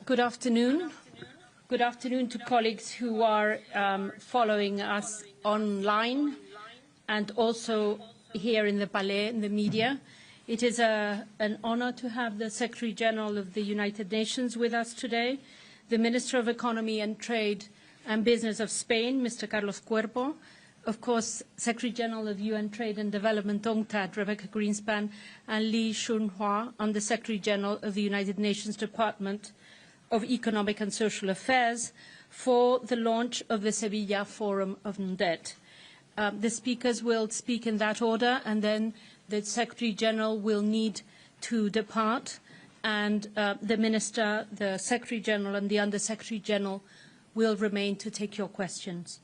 Good afternoon. Good afternoon to colleagues who are following us online and also here in the Palais, in the media. It is an honor to have the Secretary General of the United Nations with us today, the Minister of Economy and Trade and Business of Spain, Mr. Carlos Cuerpo, of course, Secretary General of UN Trade and Development, UNCTAD, Rebeca Grynspan, and Junhua, Under Secretary General of the United Nations Department of Economic and Social Affairs, for the launch of the Sevilla Forum of UNCTAD. The speakers will speak in that order, and then the Secretary General will need to depart, and the Minister, the Secretary General, and the Under Secretary General will remain to take your questions.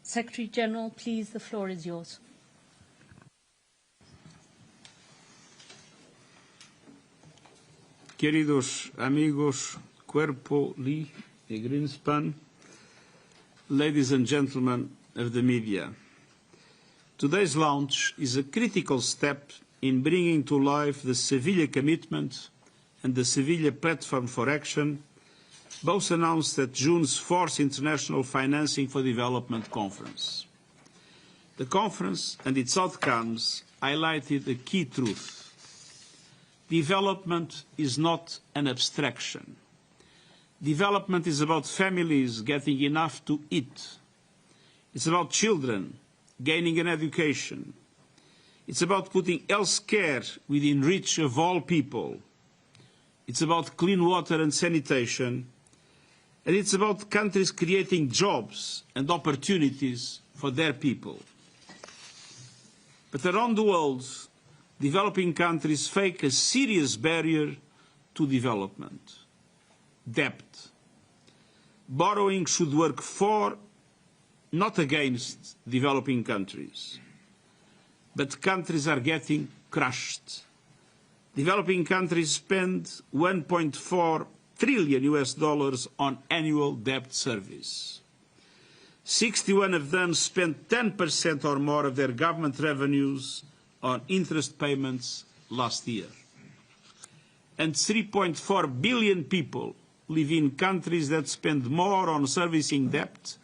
Secretary General, please, the floor is yours. Queridos amigos Cuerpo, Lee and Grynspan, ladies and gentlemen of the media, today's launch is a critical step in bringing to life the Sevilla Commitment and the Sevilla Platform for Action, both announced at June's 4th International Financing for Development Conference. The conference and its outcomes highlighted a key truth. Development is not an abstraction. Development is about families getting enough to eat. It's about children gaining an education. It's about putting health care within reach of all people. It's about clean water and sanitation. And it's about countries creating jobs and opportunities for their people. But around the world, developing countries face a serious barrier to development: debt. Borrowing should work for, not against, developing countries. But countries are getting crushed. Developing countries spend $1.4 trillion on annual debt service. 61 of them spent 10% or more of their government revenues on interest payments last year. And 3.4 billion people live in countries that spend more on servicing debt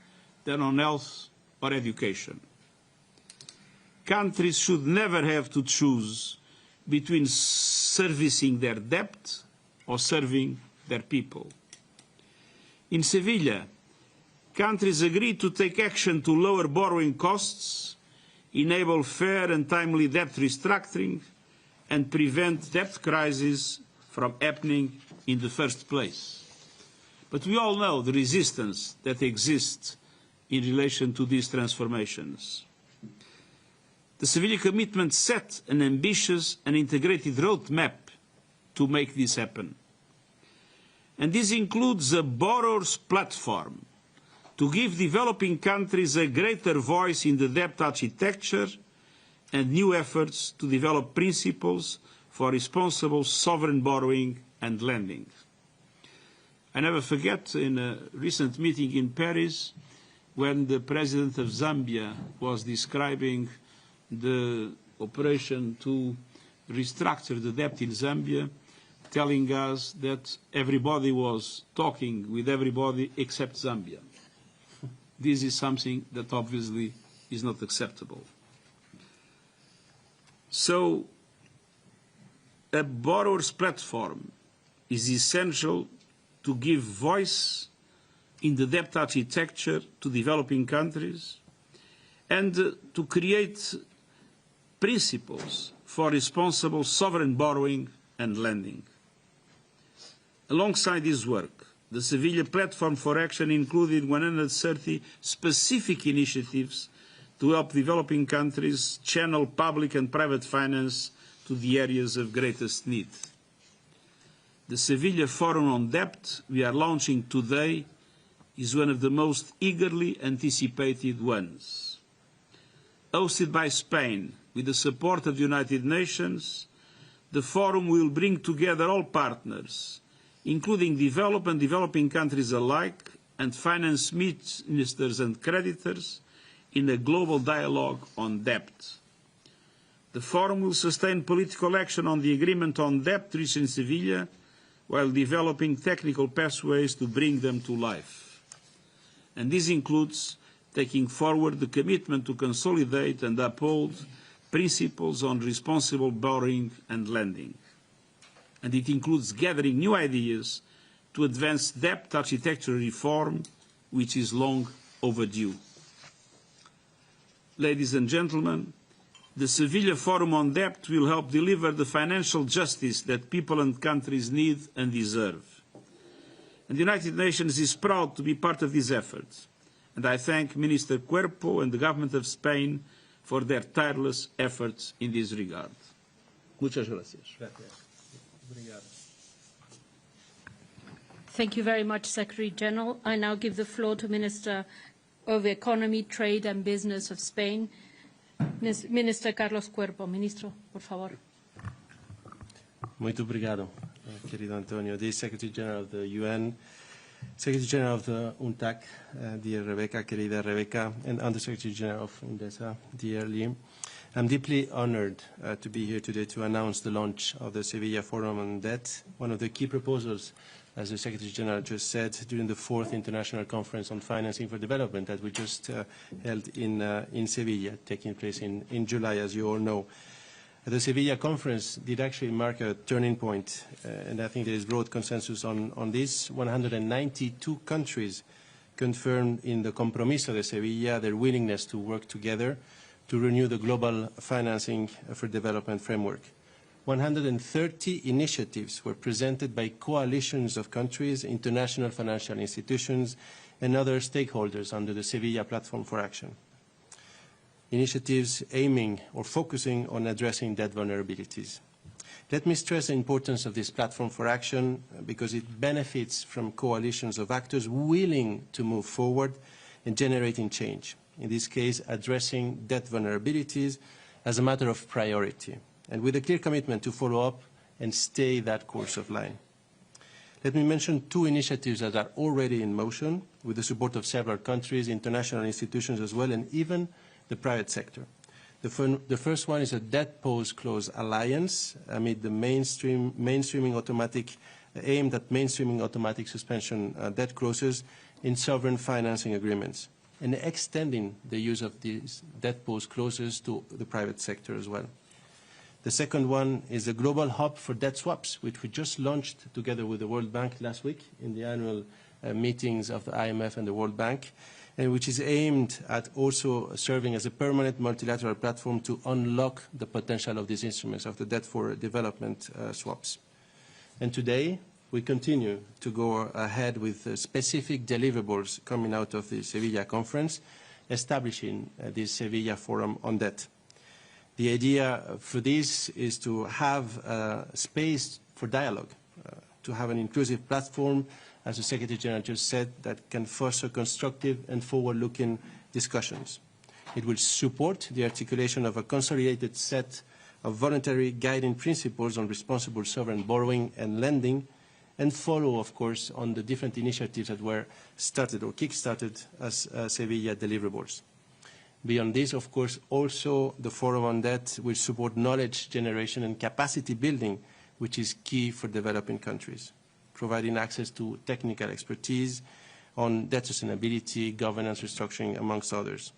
than on health or education. Countries should never have to choose between servicing their debt or serving their people. In Sevilla, countries agreed to take action to lower borrowing costs, enable fair and timely debt restructuring, and prevent debt crises from happening in the first place. But we all know the resistance that exists in relation to these transformations. The Sevilla Commitment set an ambitious and integrated roadmap to make this happen. And this includes a borrower's platform to give developing countries a greater voice in the debt architecture and new efforts to develop principles for responsible sovereign borrowing and lending. I never forget in a recent meeting in Paris when the President of Zambia was describing the operation to restructure the debt in Zambia, telling us that everybody was talking with everybody except Zambia. This is something that obviously is not acceptable. So, a borrower's platform is essential to give voice in the debt architecture to developing countries and to create principles for responsible sovereign borrowing and lending. Alongside this work, the Sevilla Platform for Action included 130 specific initiatives to help developing countries channel public and private finance to the areas of greatest need. The Sevilla Forum on Debt we are launching today is one of the most eagerly anticipated ones. Hosted by Spain, with the support of the United Nations, the forum will bring together all partners, including developed and developing countries alike, and finance ministers and creditors, in a global dialogue on debt. The forum will sustain political action on the agreement on debt reached in Sevilla, while developing technical pathways to bring them to life. And this includes taking forward the commitment to consolidate and uphold principles on responsible borrowing and lending. And it includes gathering new ideas to advance debt architecture reform, which is long overdue. Ladies and gentlemen, the Seville Forum on Debt will help deliver the financial justice that people and countries need and deserve. And the United Nations is proud to be part of these efforts. And I thank Minister Cuerpo and the government of Spain for their tireless efforts in this regard. Muchas gracias. Thank you very much, Secretary General. I now give the floor to Minister of Economy, Trade and Business of Spain, Minister Carlos Cuerpo. Ministro, por favor. Muito obrigado, querido Antonio. Dear Secretary General of the UN, Secretary General of the UNCTAD, dear Rebeca, querida Rebeca, and Under Secretary General of UNDESA, dear Liam. I'm deeply honored to be here today to announce the launch of the Sevilla Forum on Debt, one of the key proposals, as the Secretary General just said, during the 4th International Conference on Financing for Development that we just held in Sevilla, taking place in July, as you all know. The Sevilla conference did actually mark a turning point, and I think there is broad consensus on this. 192 countries confirmed in the Compromiso de Sevilla their willingness to work together to renew the global financing for development framework. 130 initiatives were presented by coalitions of countries, international financial institutions, and other stakeholders under the Sevilla Platform for Action. Initiatives aiming or focusing on addressing debt vulnerabilities. Let me stress the importance of this platform for action because it benefits from coalitions of actors willing to move forward in generating change. In this case, addressing debt vulnerabilities as a matter of priority, and with a clear commitment to follow up and stay that course of line. Let me mention two initiatives that are already in motion with the support of several countries, international institutions as well, and even the private sector. The first one is a debt pause clause alliance amid the mainstreaming automatic aimed at mainstreaming automatic suspension debt clauses in sovereign financing agreements and extending the use of these debt pause clauses to the private sector as well. The second one is a global hub for debt swaps, which we just launched together with the World Bank last week in the annual meetings of the IMF and the World Bank, and which is aimed at also serving as a permanent multilateral platform to unlock the potential of these instruments of the debt for development swaps. And today, we continue to go ahead with specific deliverables coming out of the Sevilla conference, establishing this Sevilla Forum on Debt. The idea for this is to have space for dialogue, to have an inclusive platform, as the Secretary General just said, that can foster constructive and forward-looking discussions. It will support the articulation of a consolidated set of voluntary guiding principles on responsible sovereign borrowing and lending, and follow, of course, on the different initiatives that were started or kick-started as Sevilla deliverables. Beyond this, of course, also the Forum on Debt will support knowledge generation and capacity building, which is key for developing countries, providing access to technical expertise on debt sustainability, governance restructuring, amongst others.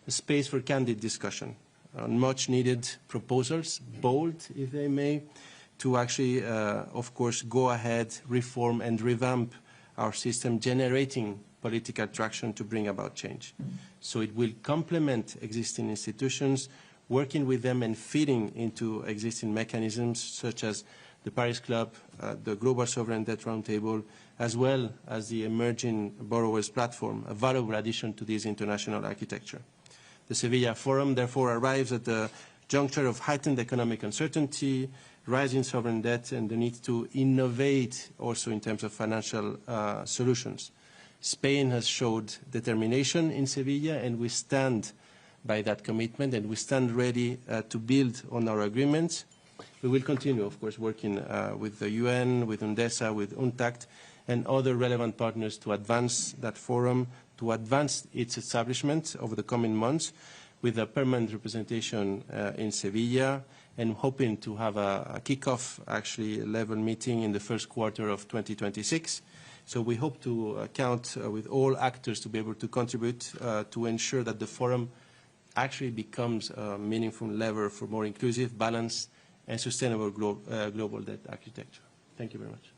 A space for candid discussion on much-needed proposals, bold, if they may, to actually, of course, go ahead, reform and revamp our system, generating political traction to bring about change. So it will complement existing institutions, working with them and feeding into existing mechanisms such as the Paris Club, the Global Sovereign Debt Roundtable, as well as the Emerging Borrowers Platform, a valuable addition to this international architecture. The Sevilla Forum, therefore, arrives at the juncture of heightened economic uncertainty, rising sovereign debt, and the need to innovate also in terms of financial solutions. Spain has showed determination in Sevilla, and we stand by that commitment, and we stand ready to build on our agreements. We will continue, of course, working with the UN, with UNDESA, with UNCTAD, and other relevant partners to advance that forum, to advance its establishment over the coming months with a permanent representation in Sevilla and hoping to have a kickoff, actually, level meeting in the first quarter of 2026. So we hope to count with all actors to be able to contribute to ensure that the forum actually becomes a meaningful lever for more inclusive, balanced, and sustainable global debt architecture. Thank you very much.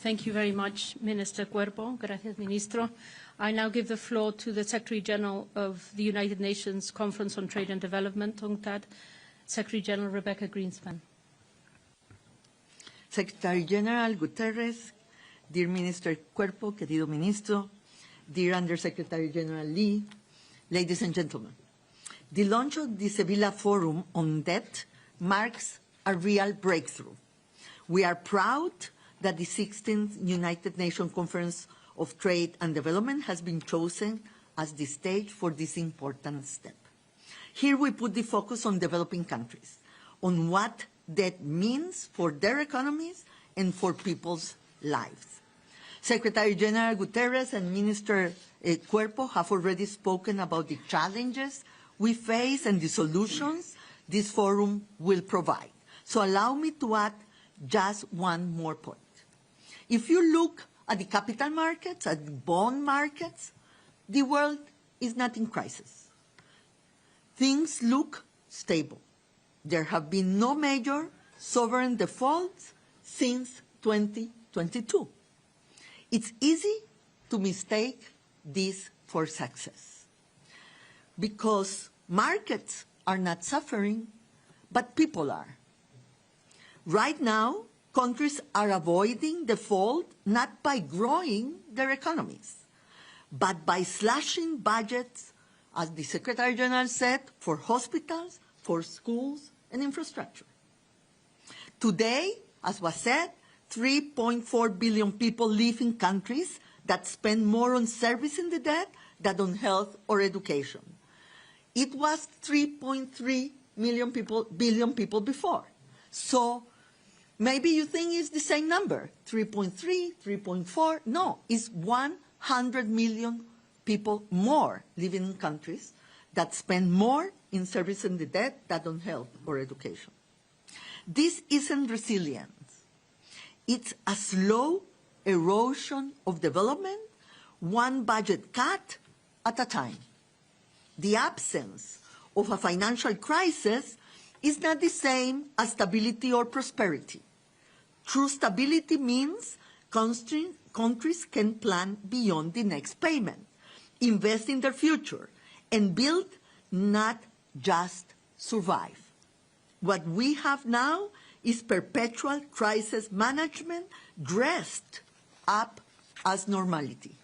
Thank you very much, Minister Cuerpo. Gracias, Ministro. I now give the floor to the Secretary General of the United Nations Conference on Trade and Development, UNCTAD, Secretary General Rebeca Grynspan. Secretary General Guterres, dear Minister Cuerpo, querido Ministro, dear Undersecretary General Lee, ladies and gentlemen, the launch of the Seville Forum on Debt marks a real breakthrough. We are proud that the 16th United Nations Conference of Trade and Development has been chosen as the stage for this important step. Here we put the focus on developing countries, on what debt means for their economies and for people's lives. Secretary General Guterres and Minister Cuerpo have already spoken about the challenges we face and the solutions this forum will provide. So allow me to add just one more point. If you look at the capital markets, at the bond markets, the world is not in crisis. Things look stable. There have been no major sovereign defaults since 2022. It's easy to mistake this for success because markets are not suffering, but people are. Right now, countries are avoiding default not by growing their economies, but by slashing budgets, as the Secretary General said, for hospitals, for schools, and infrastructure. Today, as was said, 3.4 billion people live in countries that spend more on servicing the debt than on health or education. It was 3.3 billion people before. So maybe you think it's the same number, 3.3, 3.4. No, it's 100 million people more living in countries that spend more in servicing the debt than on health or education. This isn't resilience. It's a slow erosion of development, one budget cut at a time. The absence of a financial crisis is not the same as stability or prosperity. True stability means countries can plan beyond the next payment, invest in their future, and build, not just survive. What we have now is perpetual crisis management dressed up as normality.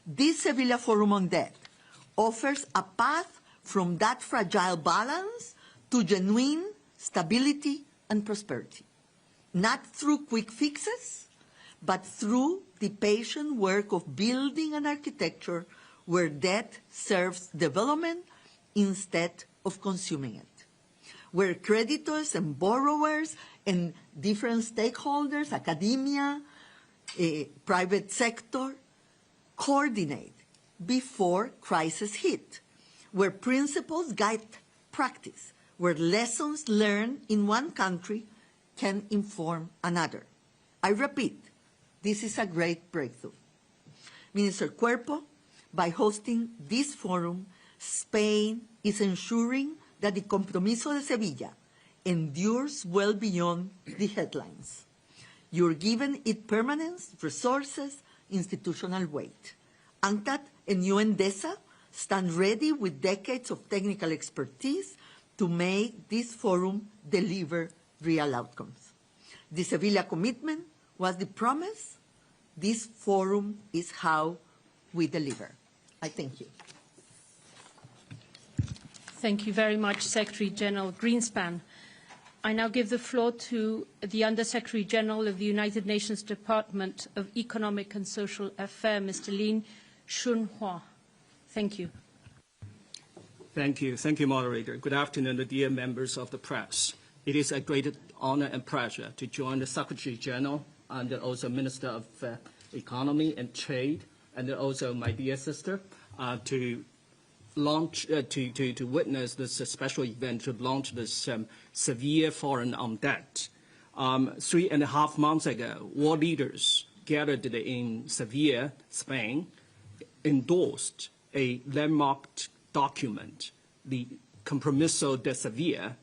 This Seville Forum on Debt offers a path from that fragile balance to genuine stability and prosperity, not through quick fixes, but through the patient work of building an architecture where debt serves development instead of consuming it, where creditors and borrowers and different stakeholders, academia, private sector, coordinate before crisis hit, where principles guide practice, where lessons learned in one country can inform another. I repeat, this is a great breakthrough. Minister Cuerpo, by hosting this forum, Spain is ensuring that the Compromiso de Sevilla endures well beyond the headlines. You're giving it permanence, resources, institutional weight. UNCTAD and UNDESA stand ready with decades of technical expertise to make this forum deliver real outcomes. The Sevilla commitment was the promise. This forum is how we deliver. I thank you. Thank you very much, Secretary General Grynspan. I now give the floor to the Under-Secretary General of the United Nations Department of Economic and Social Affairs, Mr. Lin Junhua. Thank you. Thank you. Thank you, Moderator. Good afternoon, dear members of the press. It is a great honor and pleasure to join the Secretary General and also Minister of Economy and Trade, and also my dear sister, to to witness this special event to launch this severe forum on debt. 3.5 months ago, world leaders gathered in Seville, Spain, endorsed a landmark document, the Compromiso de Sevilla,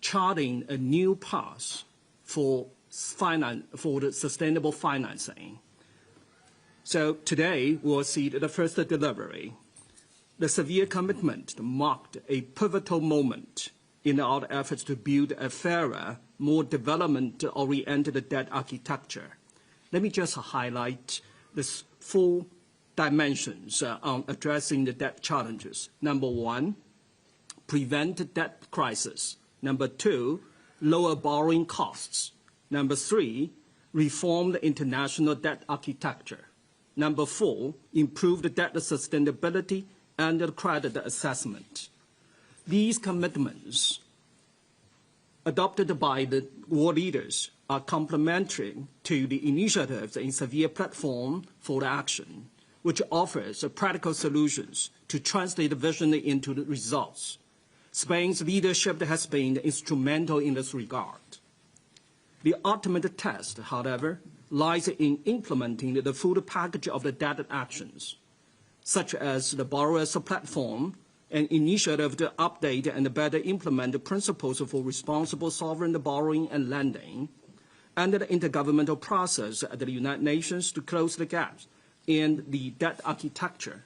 charting a new path for the sustainable financing. So today we'll see the first delivery. The Sevilla commitment marked a pivotal moment in our efforts to build a fairer, more development-oriented debt architecture. Let me just highlight the 4 dimensions on addressing the debt challenges. Number 1, prevent debt crisis. Number 2, lower borrowing costs. Number 3, reform the international debt architecture. Number 4, improve the debt sustainability and the credit assessment. These commitments adopted by the world leaders are complementary to the initiatives in Sevilla Platform for Action, which offers practical solutions to translate the vision into the results. Spain's leadership has been instrumental in this regard. The ultimate test, however, lies in implementing the full package of the debt actions, such as the borrowers platform, an initiative to update and better implement the principles for responsible sovereign borrowing and lending, and the intergovernmental process at the United Nations to close the gaps in the debt architecture.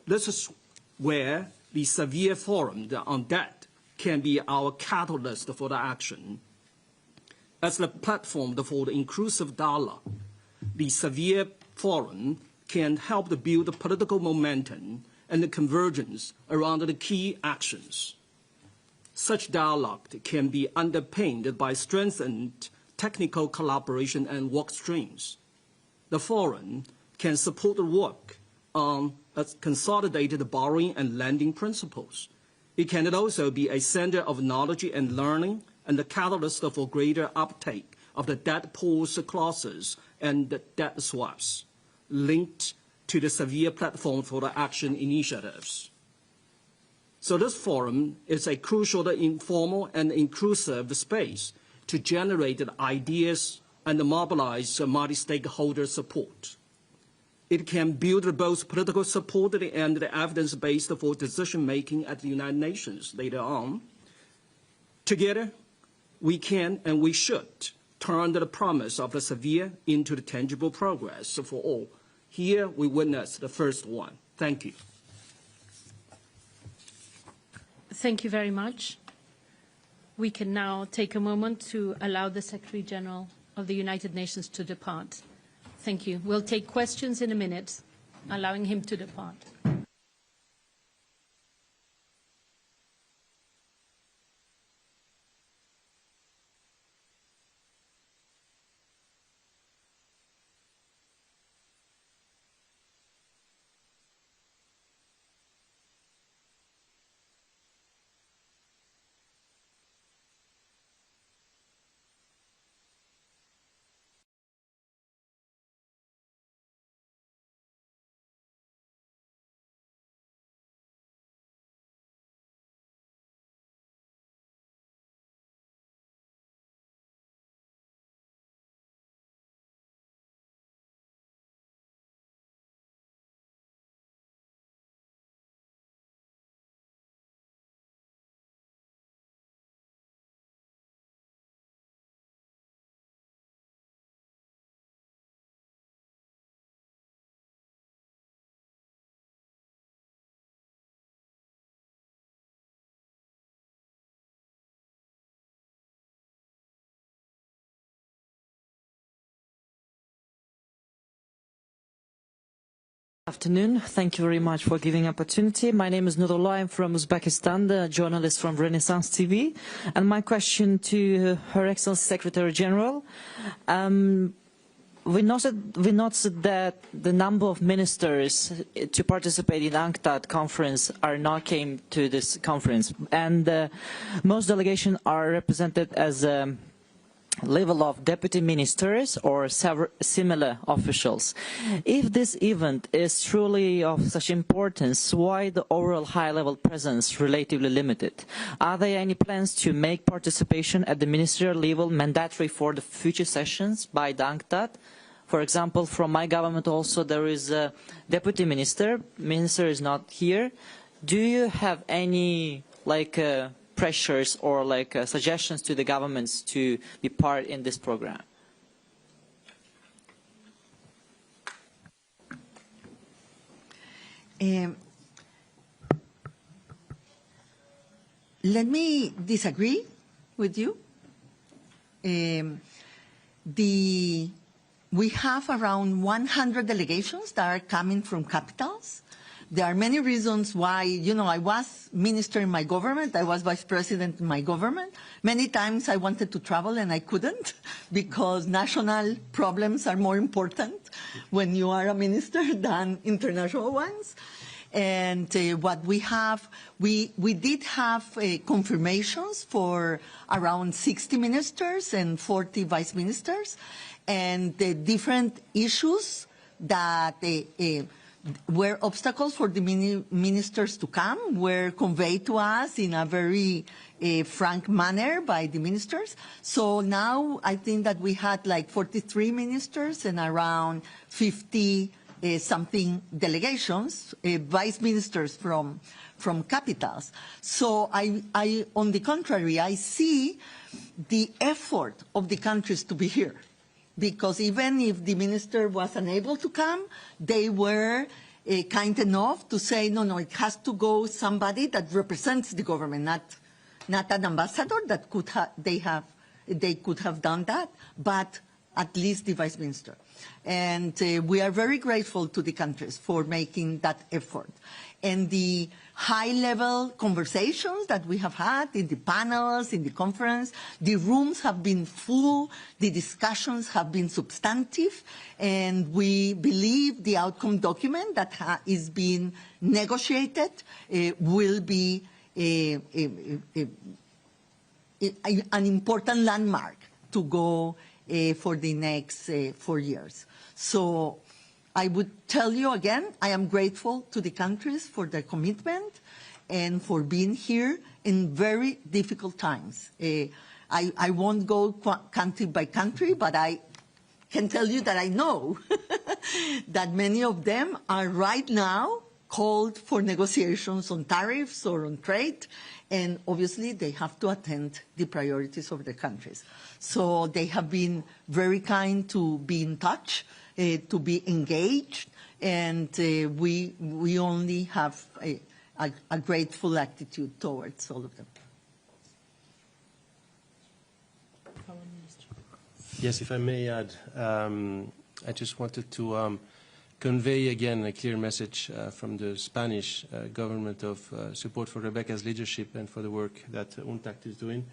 This is where the Sevilla Forum on Debt can be our catalyst for the action. As the platform for the inclusive dialogue, the Sevilla Forum can help to build the political momentum and the convergence around the key actions. Such dialogue can be underpinned by strengthened technical collaboration and work streams. The forum can support the work on consolidated borrowing and lending principles. It can also be a center of knowledge and learning and the catalyst for greater uptake of the debt pools clauses and the debt swaps linked to the Sevilla Platform for the Action initiatives. So this forum is a crucial informal and inclusive space to generate ideas and mobilize multi-stakeholder support. It can build both political support and the evidence-based for decision-making at the United Nations later on. Together, we can and we should turn the promise of the Sevilla into the tangible progress for all. Here we witness the first one. Thank you. Thank you very much. We can now take a moment to allow the Secretary General of the United Nations to depart. Thank you. We'll take questions in a minute, allowing him to depart. Afternoon. Thank you very much for giving opportunity. My name is Nurullah. I'm from Uzbekistan, the journalist from Renaissance TV. And my question to Her Excellency Secretary General. We noticed that the number of ministers to participate in UNCTAD conference are not came to this conference. And most delegations are represented as level of deputy ministers or similar officials. If this event is truly of such importance, why the overall high-level presence relatively limited? Are there any plans to make participation at the ministerial level mandatory for the future sessions by the UNCTAD? For example, from my government also there is a deputy minister. Minister is not here. Do you have any pressures or suggestions to the governments to be part in this program? Let me disagree with you. We have around 100 delegations that are coming from capitals. There are many reasons why, I was minister in my government, I was vice president in my government. Many times I wanted to travel and I couldn't because national problems are more important when you are a minister than international ones. And what we have, we did have confirmations for around 60 ministers and 40 vice ministers, and the different issues that were obstacles for the ministers to come were conveyed to us in a very frank manner by the ministers. So now I think that we had like 43 ministers and around 50 something delegations, vice ministers from capitals. So I, on the contrary, I see the effort of the countries to be here. Because even if the minister was unable to come, they were kind enough to say, no, it has to go somebody that represents the government, not an ambassador that they could have done that, but at least the vice minister. And we are very grateful to the countries for making that effort. And the high-level conversations that we have had in the panels, in the conference, the rooms have been full, the discussions have been substantive, and we believe the outcome document that is being negotiated will be an important landmark to go for the next 4 years. So I would tell you again, I am grateful to the countries for their commitment and for being here in very difficult times. I won't go country by country, but I can tell you that I know that many of them are right now called for negotiations on tariffs or on trade, and obviously they have to attend the priorities of the countries. So they have been very kind to be in touch, to be engaged, and we only have a grateful attitude towards all of them. Yes, if I may add, I just wanted to convey again a clear message from the Spanish government of support for Rebeca's leadership and for the work that UNCTAD is doing.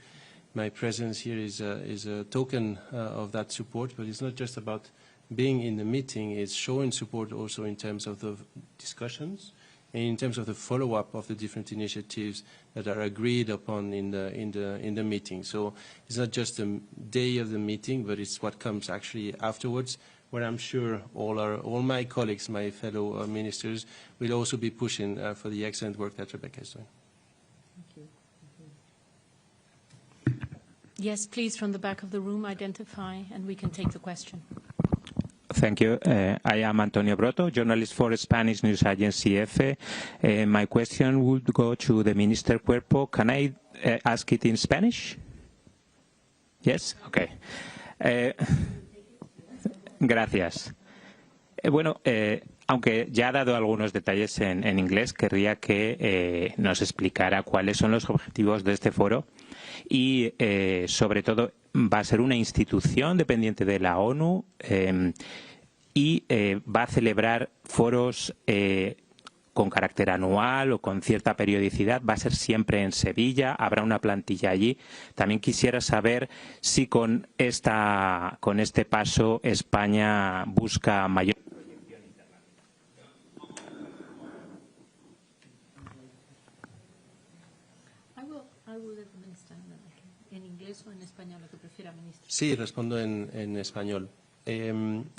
My presence here is a token of that support, but it's not just about being in the meeting, it's showing support also in terms of the discussions and in terms of the follow-up of the different initiatives that are agreed upon in the meeting. So it's not just the day of the meeting, but it's what comes actually afterwards, where I'm sure all my colleagues, my fellow ministers, will also be pushing for the excellent work that Rebeca is doing. Thank you. Yes, please, from the back of the room, identify, and we can take the question. Thank you. I am Antonio Broto, journalist for Spanish news agency EFE. My question would go to the Minister Cuerpo. Can I ask it in Spanish? Yes? Okay. Gracias. Bueno, aunque ya ha dado algunos detalles en inglés, querría que nos explicara cuáles son los objetivos de este foro y, sobre todo, va a ser una institución dependiente de la ONU y va a celebrar foros con carácter anual o con cierta periodicidad. Va a ser siempre en Sevilla, habrá una plantilla allí. También quisiera saber si con este paso España busca mayor proyección internacional. I will let the minister en inglés o en español, lo que prefiera, ministro. Sí, respondo en español.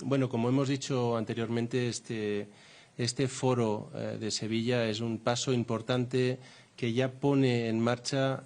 Bueno, como hemos dicho anteriormente, este foro de Sevilla es un paso importante que ya pone en marcha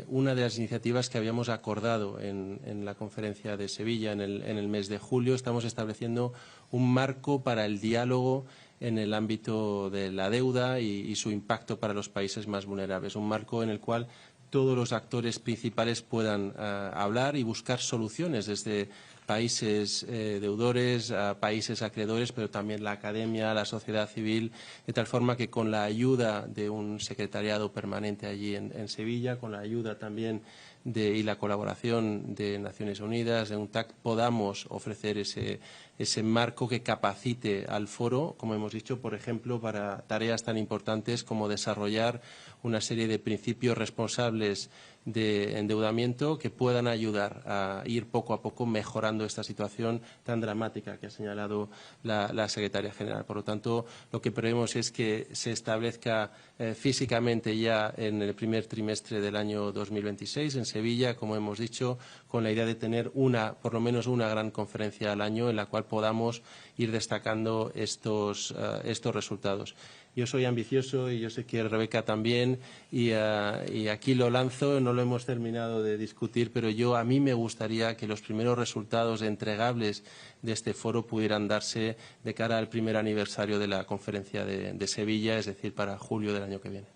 una de las iniciativas que habíamos acordado en la conferencia de Sevilla en el mes de julio. Estamos estableciendo un marco para el diálogo en el ámbito de la deuda y su impacto para los países más vulnerables. Un marco en el cual todos los actores principales puedan hablar y buscar soluciones desde países deudores a países acreedores, pero también la academia, la sociedad civil, de tal forma que con la ayuda de un secretariado permanente allí en Sevilla, con la ayuda también y la colaboración de Naciones Unidas, de UNCTAD, podamos ofrecer ese marco que capacite al foro, como hemos dicho, por ejemplo, para tareas tan importantes como desarrollar una serie de principios responsables de endeudamiento que puedan ayudar a ir poco a poco mejorando esta situación tan dramática que ha señalado la Secretaria General. Por lo tanto, lo que prevemos es que se establezca físicamente ya en el primer trimestre del año 2026 en Sevilla, como hemos dicho, con la idea de tener por lo menos una gran conferencia al año en la cual podamos ir destacando estos resultados. Yo soy ambicioso y yo sé que Rebeca también y aquí lo lanzo, no lo hemos terminado de discutir, pero a mí me gustaría que los primeros resultados entregables de este foro pudieran darse de cara al primer aniversario de la conferencia de Sevilla, es decir, para julio del año que viene.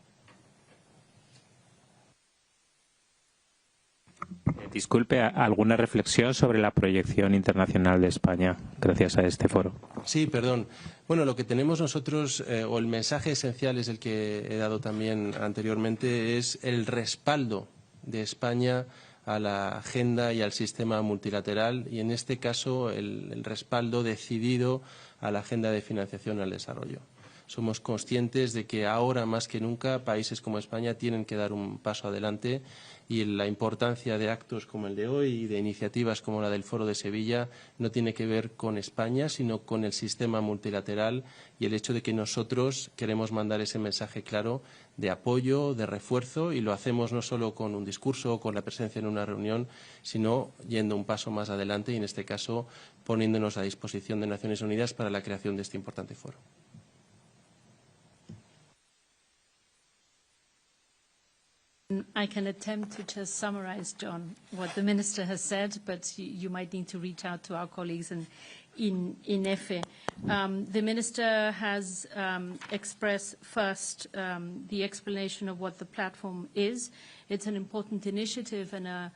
Disculpe, ¿alguna reflexión sobre la proyección internacional de España gracias a este foro? Sí, perdón. Bueno, lo que tenemos nosotros, o el mensaje esencial es el que he dado también anteriormente, es el respaldo de España a la agenda y al sistema multilateral y, en este caso, el respaldo decidido a la agenda de financiación al desarrollo. Somos conscientes de que ahora más que nunca países como España tienen que dar un paso adelante y la importancia de actos como el de hoy y de iniciativas como la del Foro de Sevilla no tiene que ver con España, sino con el sistema multilateral y el hecho de que nosotros queremos mandar ese mensaje claro de apoyo, de refuerzo, y lo hacemos no solo con un discurso o con la presencia en una reunión, sino yendo un paso más adelante y, en este caso, poniéndonos a disposición de Naciones Unidas para la creación de este importante foro. I can attempt to just summarize, John, what the Minister has said, but you might need to reach out to our colleagues in EFE. The Minister has expressed first the explanation of what the platform is. It's an important initiative and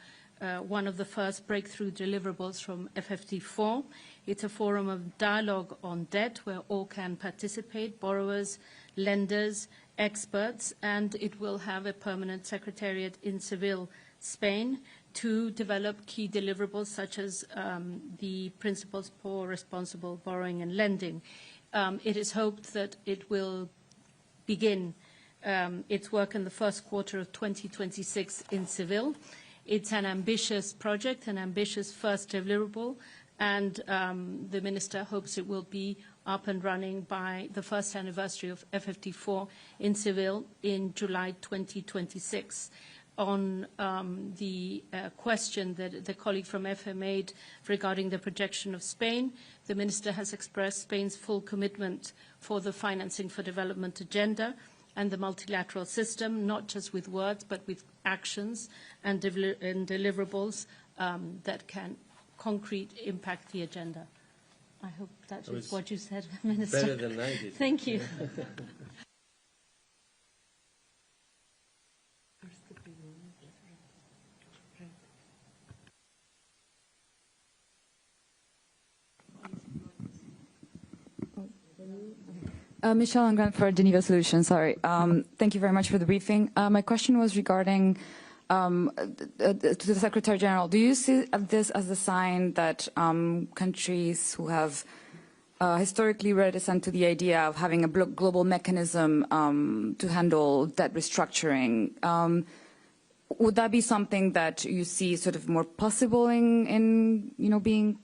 one of the first breakthrough deliverables from FFT4. It's a forum of dialogue on debt where all can participate, borrowers, lenders, experts, and it will have a permanent secretariat in Seville, Spain, to develop key deliverables such as the principles for responsible borrowing and lending. It is hoped that it will begin its work in the first quarter of 2026 in Seville. It's an ambitious project, an ambitious first deliverable, and the Minister hopes it will be up and running by the first anniversary of FFT4 in Seville in July 2026. On the question that the colleague from EFE made regarding the projection of Spain, the Minister has expressed Spain's full commitment for the Financing for Development agenda and the multilateral system, not just with words, but with actions and deliverables that can concrete impact the agenda. I hope that is what you said, Minister. Better than I did. Thank you. Michelle Angran for Geneva Solutions. Sorry. Thank you very much for the briefing. My question was regarding to the Secretary General. Do you see this as a sign that countries who have historically reticent to the idea of having a global mechanism to handle debt restructuring, would that be something that you see sort of more possible in being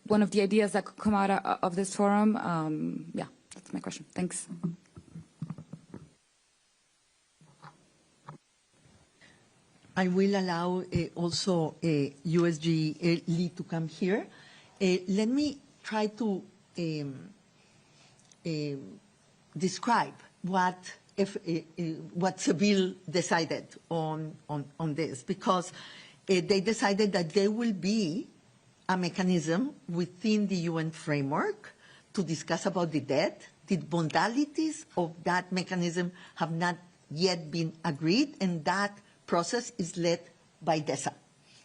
one of the ideas that could come out of this forum? Yeah, that's my question. Thanks. I will allow also USG Lee to come here. Let me try to describe what Seville decided on this, because they decided that there will be a mechanism within the UN framework to discuss about the debt. The modalities of that mechanism have not yet been agreed, and that process is led by DESA.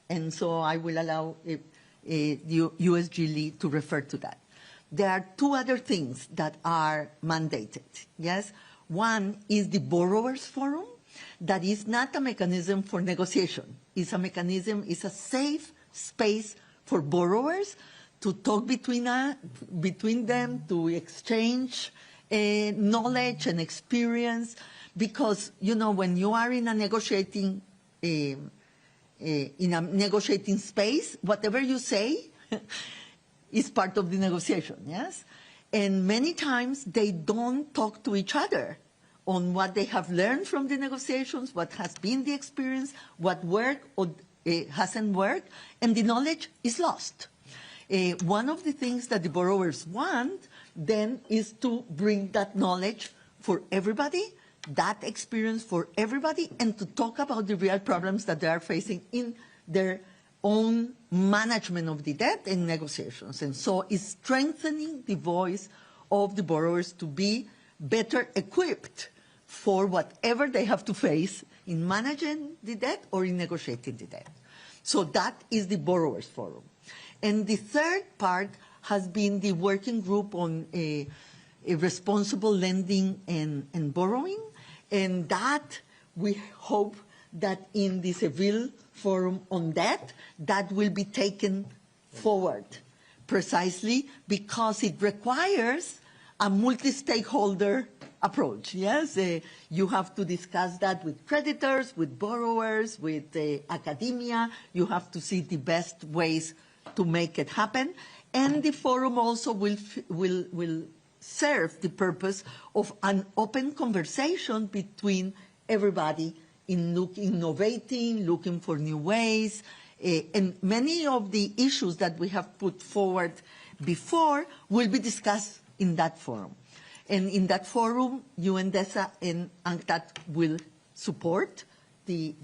And so I will allow USG Lee to refer to that. There are two other things that are mandated, yes? One is the Borrowers Forum. That is not a mechanism for negotiation. It's a mechanism, it's a safe space for borrowers to talk between them, to exchange knowledge and experience. Because, you know, when you are in a negotiating space, whatever you say is part of the negotiation, yes? And many times they don't talk to each other on what they have learned from the negotiations, what has been the experience, what worked or hasn't worked, and the knowledge is lost. One of the things that the borrowers want then is to bring that knowledge for everybody, that experience for everybody, and to talk about the real problems that they are facing in their own management of the debt and negotiations. And so it's strengthening the voice of the borrowers to be better equipped for whatever they have to face in managing the debt or in negotiating the debt. So that is the Borrowers Forum. And the third part has been the working group on a responsible lending and borrowing. And that we hope that in the Seville Forum on debt, that will be taken forward precisely because it requires a multi-stakeholder approach, yes? You have to discuss that with creditors, with borrowers, with academia. You have to see the best ways to make it happen. And the forum also will serve the purpose of an open conversation between everybody in innovating, looking for new ways. And many of the issues that we have put forward before will be discussed in that forum. And in that forum, UNDESA and UNCTAD will support the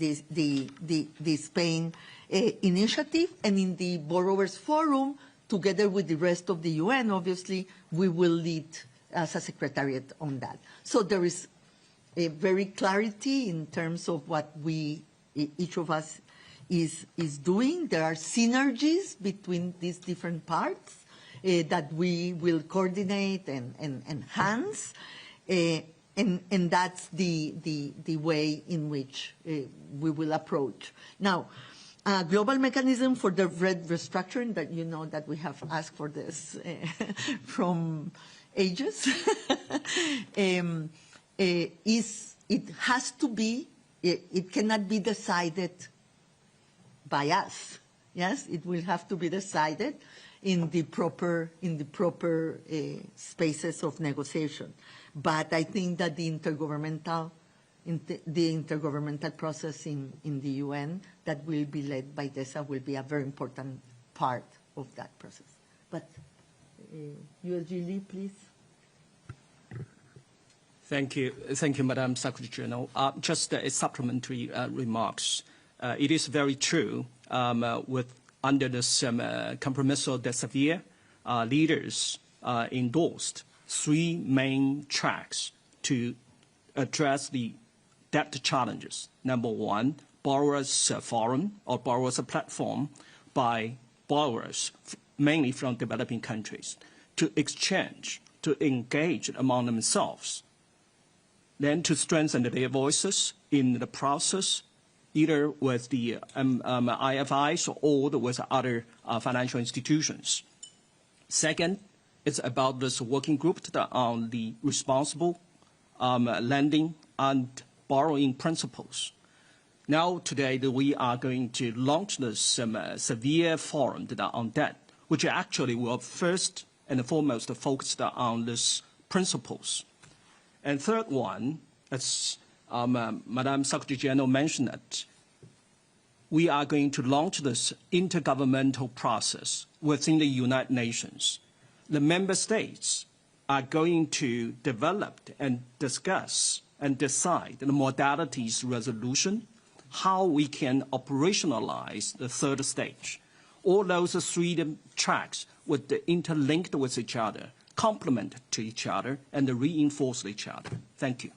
Spain initiative. And in the Borrowers Forum, together with the rest of the UN, obviously, we will lead as a secretariat on that. So there is a very clarity in terms of what each of us is doing. There are synergies between these different parts that we will coordinate and enhance, and that's the way in which we will approach. Now, a global mechanism for the restructuring, that you know that we have asked for this from ages, it has to be, it cannot be decided by us. Yes, it will have to be decided in the proper spaces of negotiation. But I think that the intergovernmental process in the UN that will be led by DESA will be a very important part of that process. But USG Lee, please. Thank you, Madam Secretary General. Just a supplementary remarks. It is very true under this Compromiso de Sevilla, leaders endorsed three main tracks to address the debt challenges. Number one, borrowers forum or borrowers platform by borrowers, mainly from developing countries, to exchange, to engage among themselves, then to strengthen their voices in the process, either with the IFIs or with other financial institutions. Second, it's about this working group on the responsible lending and borrowing principles. Now, today, we are going to launch this Severe Forum on debt, which actually will first and foremost focus on these principles. And third one, as Madam Secretary General mentioned, that we are going to launch this intergovernmental process within the United Nations. The member states are going to develop and discuss and decide the modalities resolution, how we can operationalize the third stage. All those three tracks would interlink with each other, complement to each other, and reinforce each other. Thank you.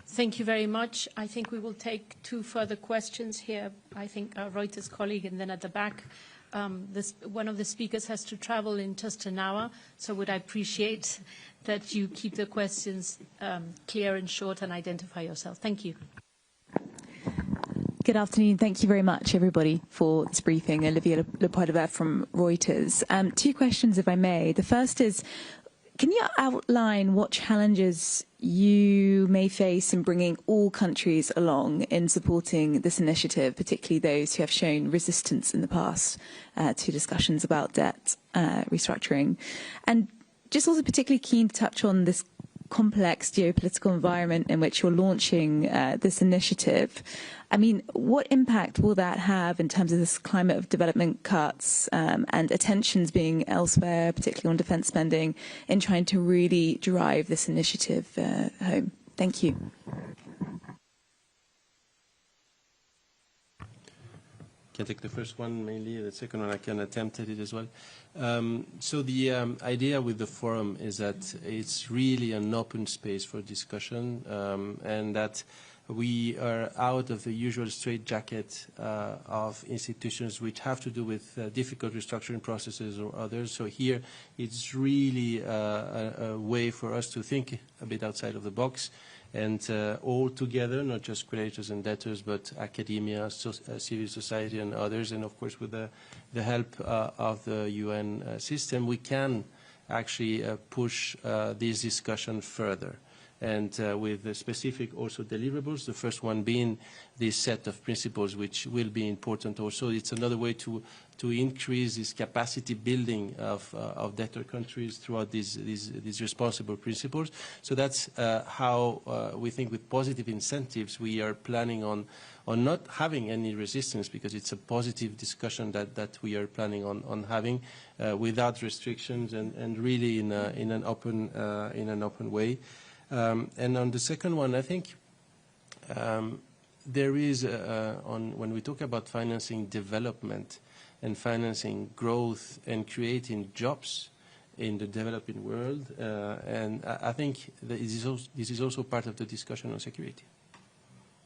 Thank you very much. I think we will take two further questions here. I think our Reuters colleague, and then at the back, one of the speakers has to travel in just an hour, so would I appreciate that you keep the questions clear and short and identify yourself. Thank you. Good afternoon. Thank you very much, everybody, for this briefing. Olivia Lepoidevert from Reuters. Two questions, if I may. The first is, can you outline what challenges you may face in bringing all countries along in supporting this initiative, particularly those who have shown resistance in the past to discussions about debt restructuring? And just also particularly keen to touch on this complex geopolitical environment in which you're launching this initiative. I mean, what impact will that have in terms of this climate of development cuts and attentions being elsewhere, particularly on defence spending, in trying to really drive this initiative home? Thank you. Can I take the first one mainly? The second one I can attempt at it as well. So the idea with the forum is that it's really an open space for discussion, and that we are out of the usual straitjacket of institutions which have to do with difficult restructuring processes or others. So here it's really a way for us to think a bit outside of the box, and all together, not just creditors and debtors, but academia, civil society and others, and of course with the help of the UN system, we can actually push this discussion further. And with the specific also deliverables, the first one being this set of principles, which will be important also. It's another way to increase this capacity building of debtor countries throughout these responsible principles. So that's how we think with positive incentives we are planning on not having any resistance, because it's a positive discussion that we are planning on having without restrictions and really in an open way. And on the second one, I think there is, when we talk about financing development and financing growth and creating jobs in the developing world, and I think that this is also part of the discussion on security.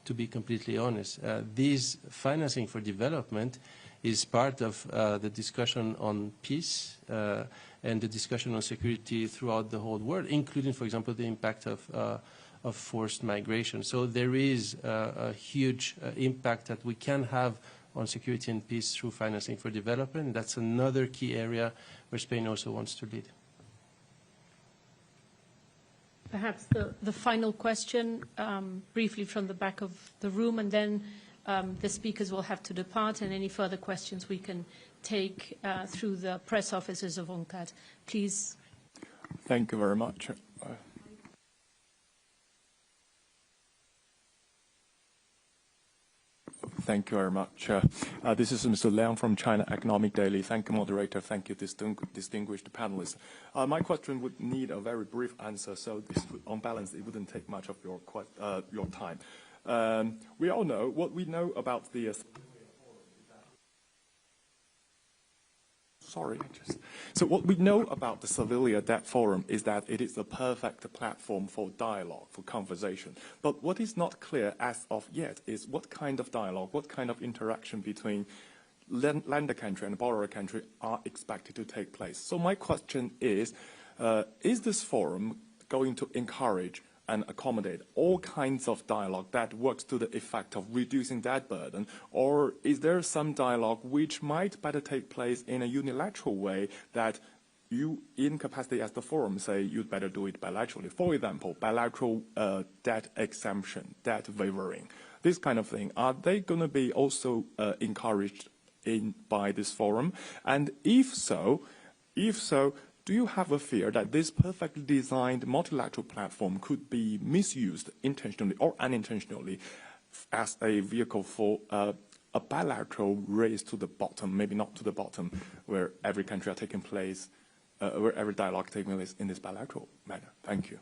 To be completely honest, this financing for development is part of the discussion on peace and the discussion on security throughout the whole world, including, for example, the impact of forced migration. So there is a huge impact that we can have on security and peace through financing for development. That's another key area where Spain also wants to lead. Perhaps the final question, briefly from the back of the room, and then the speakers will have to depart, and any further questions we can take through the press offices of UNCTAD. Please. Thank you very much. Thank you very much. This is Mr. Liang from China Economic Daily. Thank you, moderator. Thank you, distinguished panelists. My question would need a very brief answer, so this would, on balance, it wouldn't take much of your time. We all know what we know about the So what we know about the Sevilla Debt Forum is that it is a perfect platform for dialogue, for conversation. But what is not clear as of yet is what kind of dialogue, what kind of interaction between lender country and borrower country are expected to take place. So my question is this forum going to encourage and accommodate all kinds of dialogue that works to the effect of reducing that burden? Or is there some dialogue which might better take place in a unilateral way that you, in capacity as the forum, say you'd better do it bilaterally? For example, bilateral debt exemption, debt waivering, this kind of thing. Are they going to be also encouraged by this forum? And if so, do you have a fear that this perfectly designed multilateral platform could be misused intentionally or unintentionally as a vehicle for a bilateral race to the bottom, maybe not to the bottom, where every country are taking place, where every dialogue taking place in this bilateral manner? Thank you.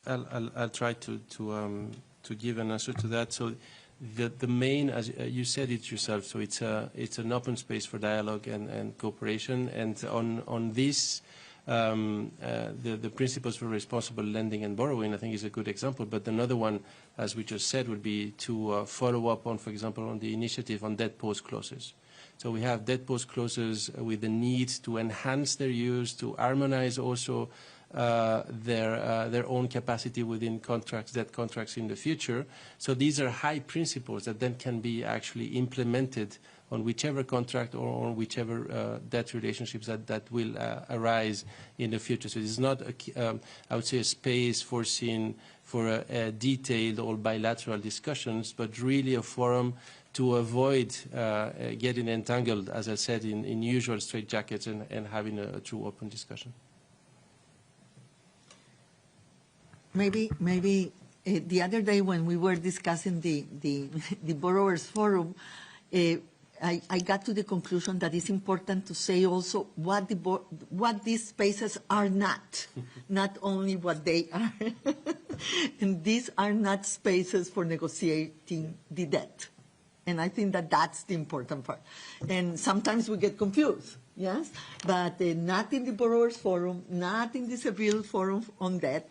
I'll try to give an answer to that. So the main, as you said it yourself, so it's an open space for dialogue and cooperation. And on this, the principles for responsible lending and borrowing, I think, is a good example. But another one, as we just said, would be to follow up on, for example, on the initiative on debt pause clauses. So we have debt pause clauses with the need to enhance their use, to harmonize also their own capacity within debt contracts in the future. So these are high principles that then can be actually implemented on whichever contract or on whichever debt relationships that will arise in the future. So this is not, I would say, a space foreseen for detailed or bilateral discussions, but really a forum to avoid getting entangled, as I said, in usual straitjackets and having a true open discussion. Maybe the other day when we were discussing the Borrowers Forum, I got to the conclusion that it's important to say also what these spaces are not, not only what they are. And these are not spaces for negotiating the debt. And I think that that's the important part. And sometimes we get confused, yes? But not in the Borrowers Forum, not in the Seville Forum on debt,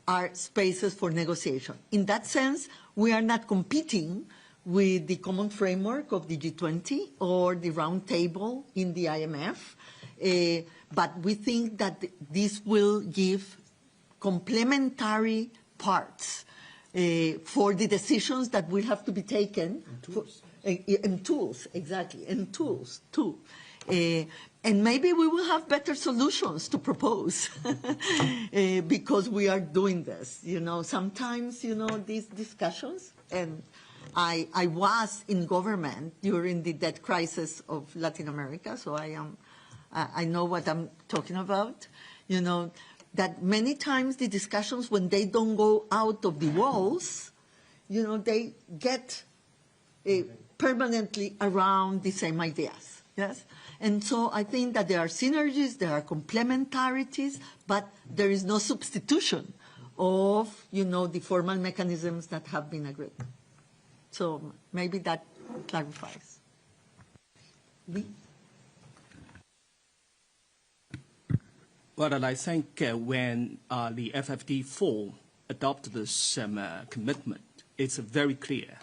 are spaces for negotiation. In that sense, we are not competing with the common framework of the G20 or the round table in the IMF, but we think that this will give complementary parts for the decisions that will have to be taken. And tools, exactly, and tools too. And maybe we will have better solutions to propose because we are doing this. You know, sometimes, you know, these discussions, and I was in government during the debt crisis of Latin America, so I know what I'm talking about. You know, that many times the discussions, when they don't go out of the walls, you know, they get permanently around the same ideas, yes? And so I think that there are synergies, there are complementarities, but there is no substitution of, you know, the formal mechanisms that have been agreed. So maybe that clarifies. Oui? Well, I think when the FFD4 adopted this commitment, it's very clear.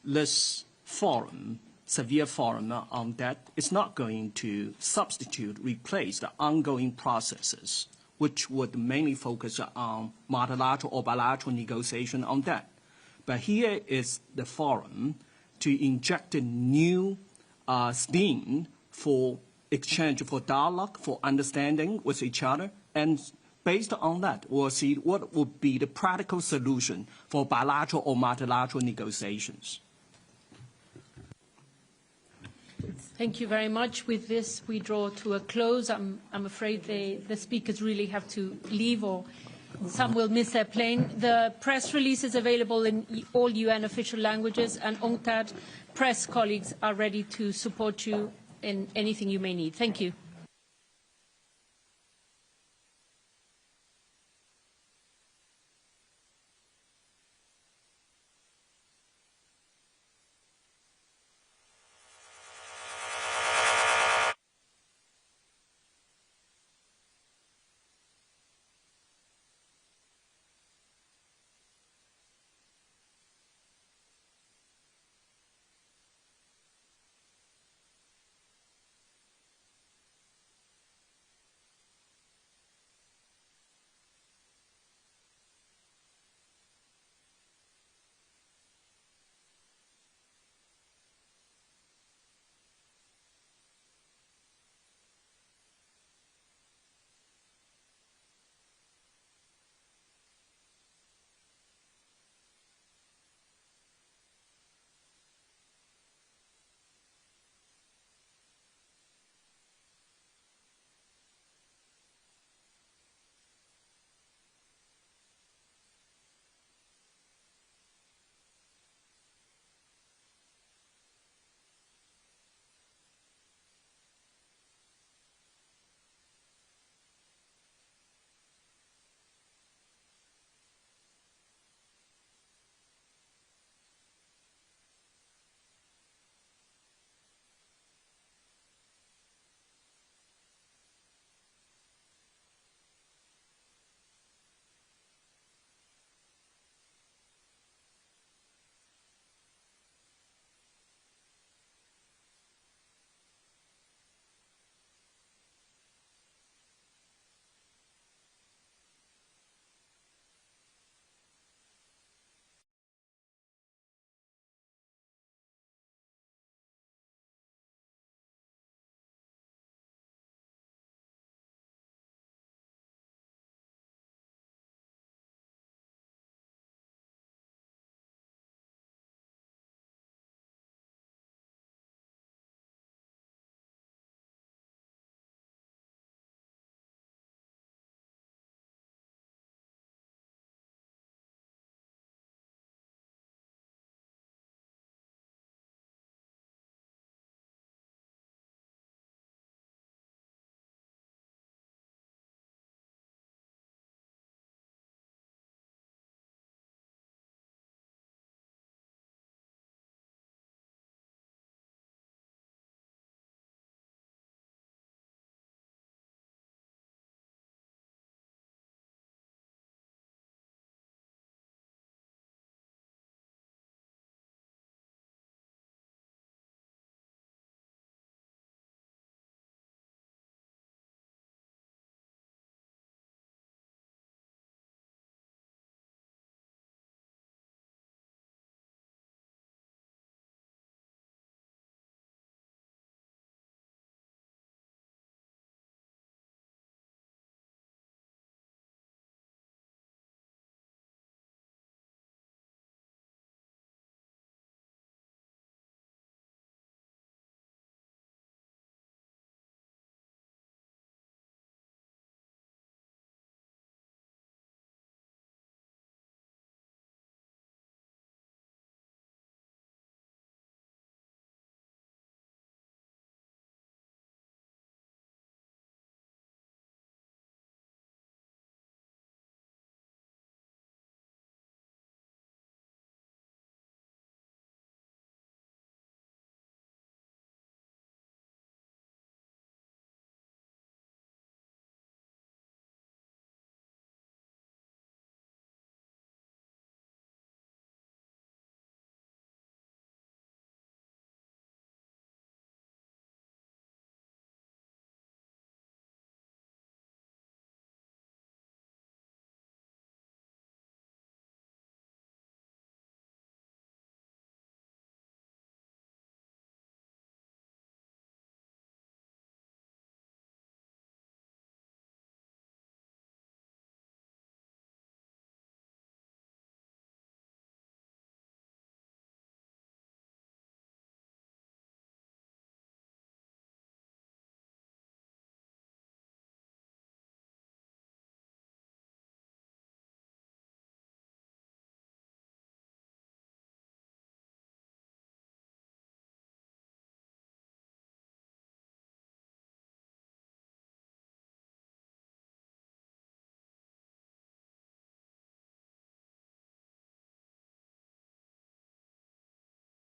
This forum, severe forum on debt, is not going to substitute, replace the ongoing processes, which would mainly focus on multilateral or bilateral negotiation on debt. But here is the forum to inject a new steam for exchange, for dialogue, for understanding with each other, and based on that, we'll see what would be the practical solution for bilateral or multilateral negotiations. Thank you very much. With this, we draw to a close. I'm afraid the speakers really have to leave, or some will miss their plane. The press release is available in all UN official languages, and UNCTAD press colleagues are ready to support you in anything you may need. Thank you.